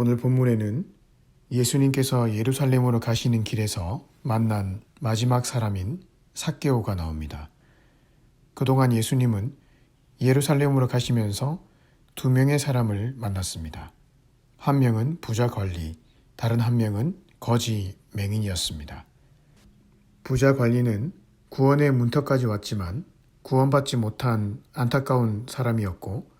오늘 본문에는 예수님께서 예루살렘으로 가시는 길에서 만난 마지막 사람인 삭개오가 나옵니다. 그동안 예수님은 예루살렘으로 가시면서 두 명의 사람을 만났습니다. 한 명은 부자 관리, 다른 한 명은 거지 맹인이었습니다. 부자 관리는 구원의 문턱까지 왔지만 구원받지 못한 안타까운 사람이었고,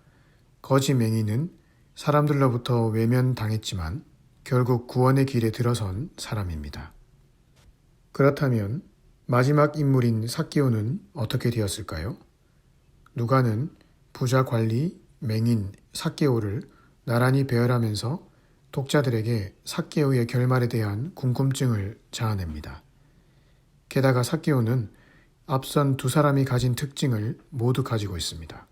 거지 맹인은 사람들로부터 외면당했지만 결국 구원의 길에 들어선 사람입니다. 그렇다면 마지막 인물인 삭개오는 어떻게 되었을까요? 누가는 부자 관리, 맹인, 삭개오를 나란히 배열하면서 독자들에게 삭개오의 결말에 대한 궁금증을 자아냅니다. 게다가 삭개오는 앞선 두 사람이 가진 특징을 모두 가지고 있습니다.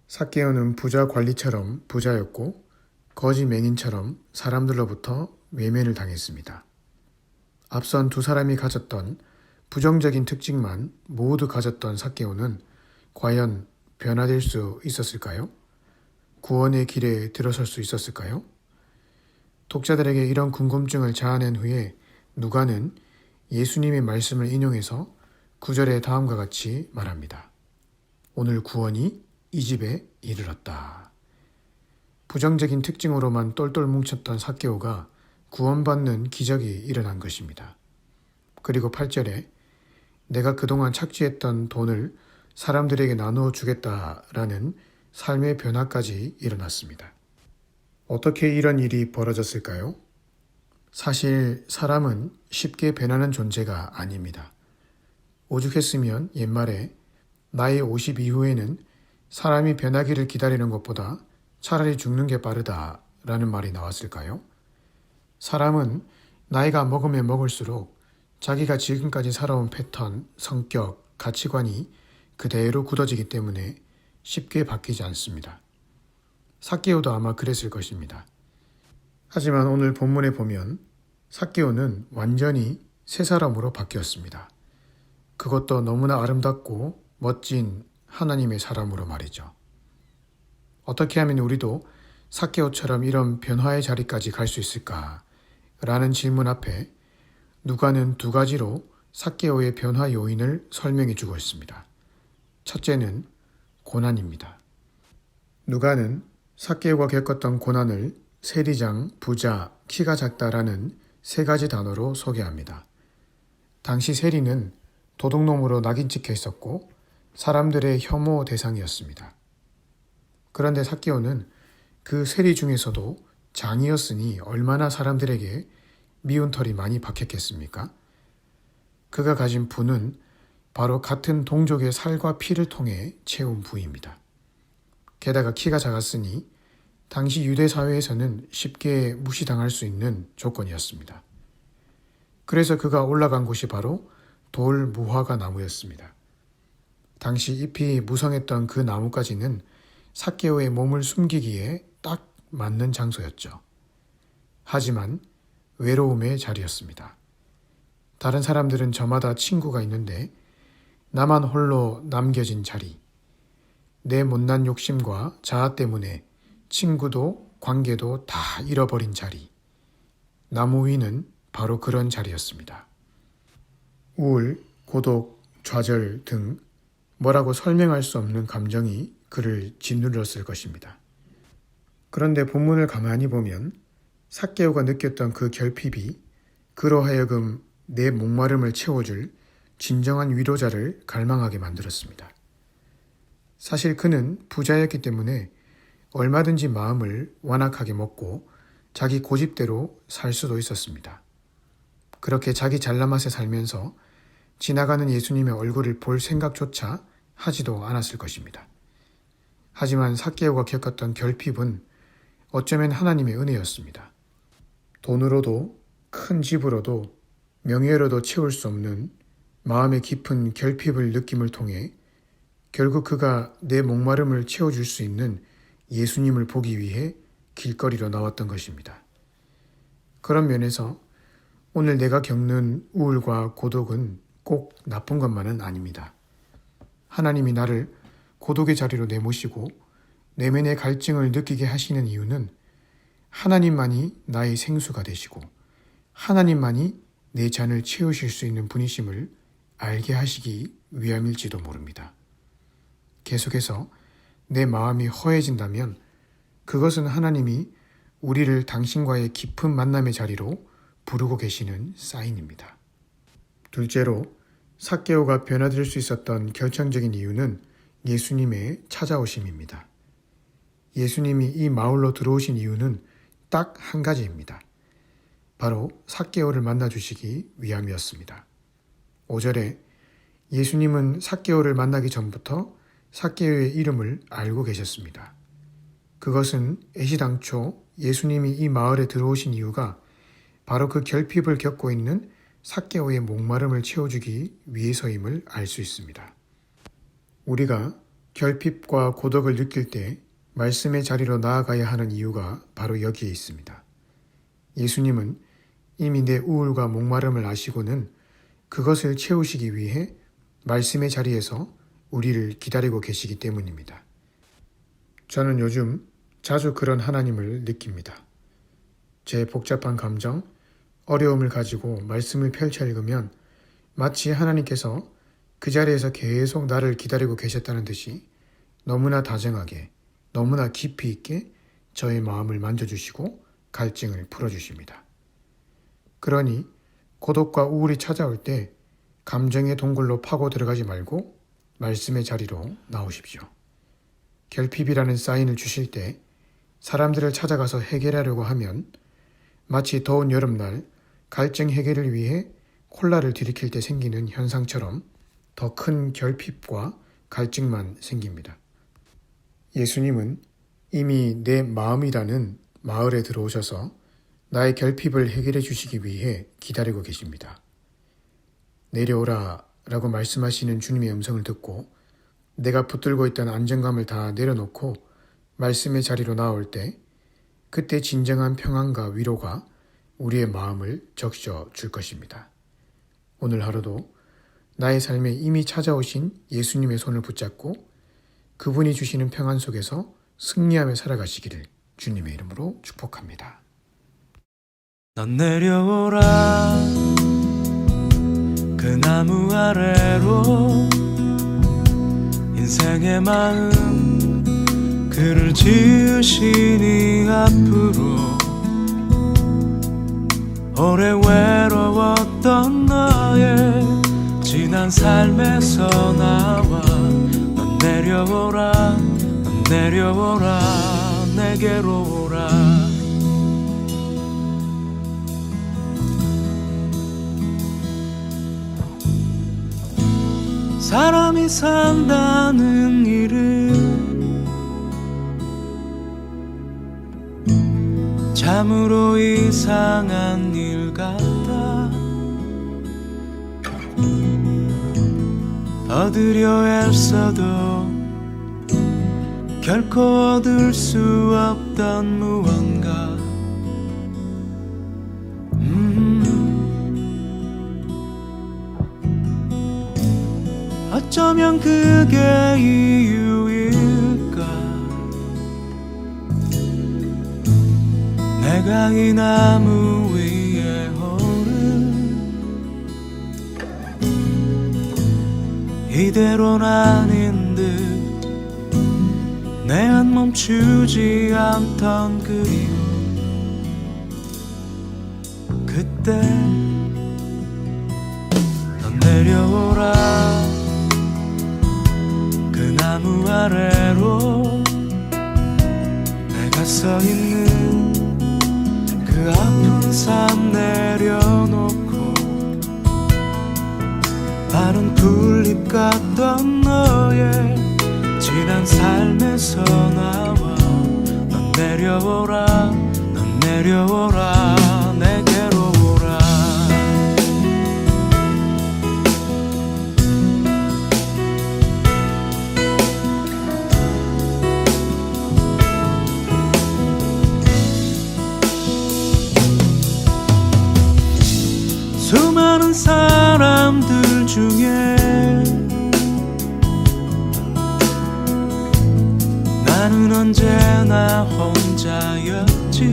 삭개오는 부자 관리처럼 부자였고 거지 맹인처럼 사람들로부터 외면을 당했습니다. 앞선 두 사람이 가졌던 부정적인 특징만 모두 가졌던 삭개오는 과연 변화될 수 있었을까요? 구원의 길에 들어설 수 있었을까요? 독자들에게 이런 궁금증을 자아낸 후에 누가는 예수님의 말씀을 인용해서 9절에 다음과 같이 말합니다. 오늘 구원이 이 집에 이르렀다. 부정적인 특징으로만 똘똘 뭉쳤던 삭개오가 구원받는 기적이 일어난 것입니다. 그리고 8절에 내가 그동안 착취했던 돈을 사람들에게 나누어 주겠다라는 삶의 변화까지 일어났습니다. 어떻게 이런 일이 벌어졌을까요? 사실 사람은 쉽게 변하는 존재가 아닙니다. 오죽했으면 옛말에 나이 50 이후에는 사람이 변하기를 기다리는 것보다 차라리 죽는 게 빠르다라는 말이 나왔을까요? 사람은 나이가 먹으면 먹을수록 자기가 지금까지 살아온 패턴, 성격, 가치관이 그대로 굳어지기 때문에 쉽게 바뀌지 않습니다. 삭개오도 아마 그랬을 것입니다. 하지만 오늘 본문에 보면 삭개오는 완전히 새 사람으로 바뀌었습니다. 그것도 너무나 아름답고 멋진 하나님의 사람으로 말이죠. 어떻게 하면 우리도 삭개오처럼 이런 변화의 자리까지 갈 수 있을까? 라는 질문 앞에 누가는 두 가지로 삭개오의 변화 요인을 설명해 주고 있습니다. 첫째는 고난입니다. 누가는 삭개오가 겪었던 고난을 세리장, 부자, 키가 작다라는 세 가지 단어로 소개합니다. 당시 세리는 도둑놈으로 낙인 찍혀 있었고 사람들의 혐오 대상이었습니다. 그런데 삭개오는 그 세리 중에서도 장이었으니 얼마나 사람들에게 미운 털이 많이 박혔겠습니까? 그가 가진 부는 바로 같은 동족의 살과 피를 통해 채운 부입니다. 게다가 키가 작았으니 당시 유대 사회에서는 쉽게 무시당할 수 있는 조건이었습니다. 그래서 그가 올라간 곳이 바로 돌 무화과 나무였습니다. 당시 잎이 무성했던 그 나무까지는 삭개오의 몸을 숨기기에 딱 맞는 장소였죠. 하지만 외로움의 자리였습니다. 다른 사람들은 저마다 친구가 있는데 나만 홀로 남겨진 자리. 내 못난 욕심과 자아 때문에 친구도 관계도 다 잃어버린 자리. 나무 위는 바로 그런 자리였습니다. 우울, 고독, 좌절 등 뭐라고 설명할 수 없는 감정이 그를 짓눌렀을 것입니다. 그런데 본문을 가만히 보면 삭개오가 느꼈던 그 결핍이 그로 하여금 내 목마름을 채워줄 진정한 위로자를 갈망하게 만들었습니다. 사실 그는 부자였기 때문에 얼마든지 마음을 완악하게 먹고 자기 고집대로 살 수도 있었습니다. 그렇게 자기 잘난맛에 살면서 지나가는 예수님의 얼굴을 볼 생각조차 하지도 않았을 것입니다. 하지만 삭개오가 겪었던 결핍은 어쩌면 하나님의 은혜였습니다. 돈으로도 큰 집으로도 명예로도 채울 수 없는 마음의 깊은 결핍을 느낌을 통해 결국 그가 내 목마름을 채워줄 수 있는 예수님을 보기 위해 길거리로 나왔던 것입니다. 그런 면에서 오늘 내가 겪는 우울과 고독은 꼭 나쁜 것만은 아닙니다. 하나님이 나를 고독의 자리로 내모시고 내면의 갈증을 느끼게 하시는 이유는 하나님만이 나의 생수가 되시고 하나님만이 내 잔을 채우실 수 있는 분이심을 알게 하시기 위함일지도 모릅니다. 계속해서 내 마음이 허해진다면 그것은 하나님이 우리를 당신과의 깊은 만남의 자리로 부르고 계시는 사인입니다. 둘째로 삭개오가 변화될 수 있었던 결정적인 이유는 예수님의 찾아오심입니다. 예수님이 이 마을로 들어오신 이유는 딱 한 가지입니다. 바로 삭개오를 만나주시기 위함이었습니다. 5절에 예수님은 삭개오를 만나기 전부터 삭개오의 이름을 알고 계셨습니다. 그것은 애시당초 예수님이 이 마을에 들어오신 이유가 바로 그 결핍을 겪고 있는 삭개오의 목마름을 채워주기 위해서임을 알 수 있습니다. 우리가 결핍과 고독을 느낄 때 말씀의 자리로 나아가야 하는 이유가 바로 여기에 있습니다. 예수님은 이미 내 우울과 목마름을 아시고는 그것을 채우시기 위해 말씀의 자리에서 우리를 기다리고 계시기 때문입니다. 저는 요즘 자주 그런 하나님을 느낍니다. 제 복잡한 감정, 어려움을 가지고 말씀을 펼쳐 읽으면 마치 하나님께서 그 자리에서 계속 나를 기다리고 계셨다는 듯이 너무나 다정하게, 너무나 깊이 있게 저의 마음을 만져주시고 갈증을 풀어주십니다. 그러니 고독과 우울이 찾아올 때 감정의 동굴로 파고 들어가지 말고 말씀의 자리로 나오십시오. 결핍이라는 사인을 주실 때 사람들을 찾아가서 해결하려고 하면 마치 더운 여름날 갈증 해결을 위해 콜라를 들이킬 때 생기는 현상처럼 더 큰 결핍과 갈증만 생깁니다. 예수님은 이미 내 마음이라는 마을에 들어오셔서 나의 결핍을 해결해 주시기 위해 기다리고 계십니다. 내려오라 라고 말씀하시는 주님의 음성을 듣고 내가 붙들고 있던 안정감을 다 내려놓고 말씀의 자리로 나올 때 그때 진정한 평안과 위로가 우리의 마음을 적셔 줄 것입니다. 오늘 하루도 나의 삶에 이미 찾아오신 예수님의 손을 붙잡고 그분이 주시는 평안 속에서 승리하며 살아가시기를 주님의 이름으로 축복합니다. 넌 내려오라 그 나무 아래로 인생의 마음 그를 지으시니 앞으로 오래 외로웠던 너의 지난 삶에서 나와 넌 내려오라 넌 내려오라 내게로 오라 사람이 산다는 일은 참으로 이상한 일 같다 얻으려 애써도 결코 얻을 수 없던 무언가 어쩌면 그게 이유일까 내가 이 나무 위에 오른 이대로는 아닌 듯 내 안 멈추지 않던 그리움 그때 넌 내려오라 그 나무 아래로 내가 서 있는 그 아픈 삶 내려놓고 마른 풀잎 같던 너의 지난 삶에서 나와 넌 내려오라 넌 내려오라 내게로 오라 수많은 사람들 중에 나는 언제나 혼자였지 가지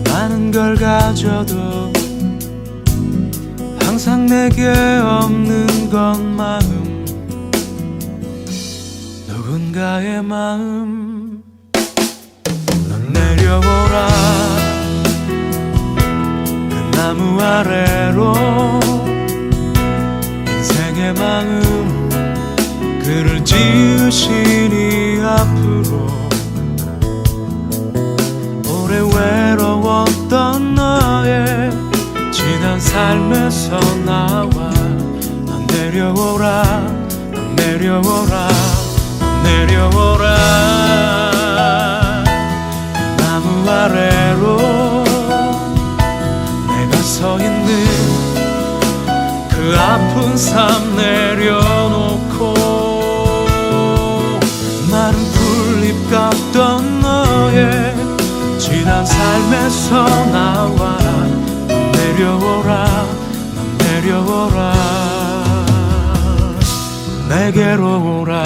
많은 걸 가져도 항상 내게 없는 건 마음, 누군가의 마음. 넌 내려오라 그 나무 아래로 인생의 마음 글을 지으시니 앞으로 오래 외로웠던 너의 지난 삶에서 나와 넌 내려오라 넌 내려오라 넌 내려오라 나무 아래로 내가 서 있는 그 아픈 삶 내려놓고 마른 풀잎 같던 너의 지난 삶에서 나와 넌 내려오라 넌 내려오라 내게로 오라.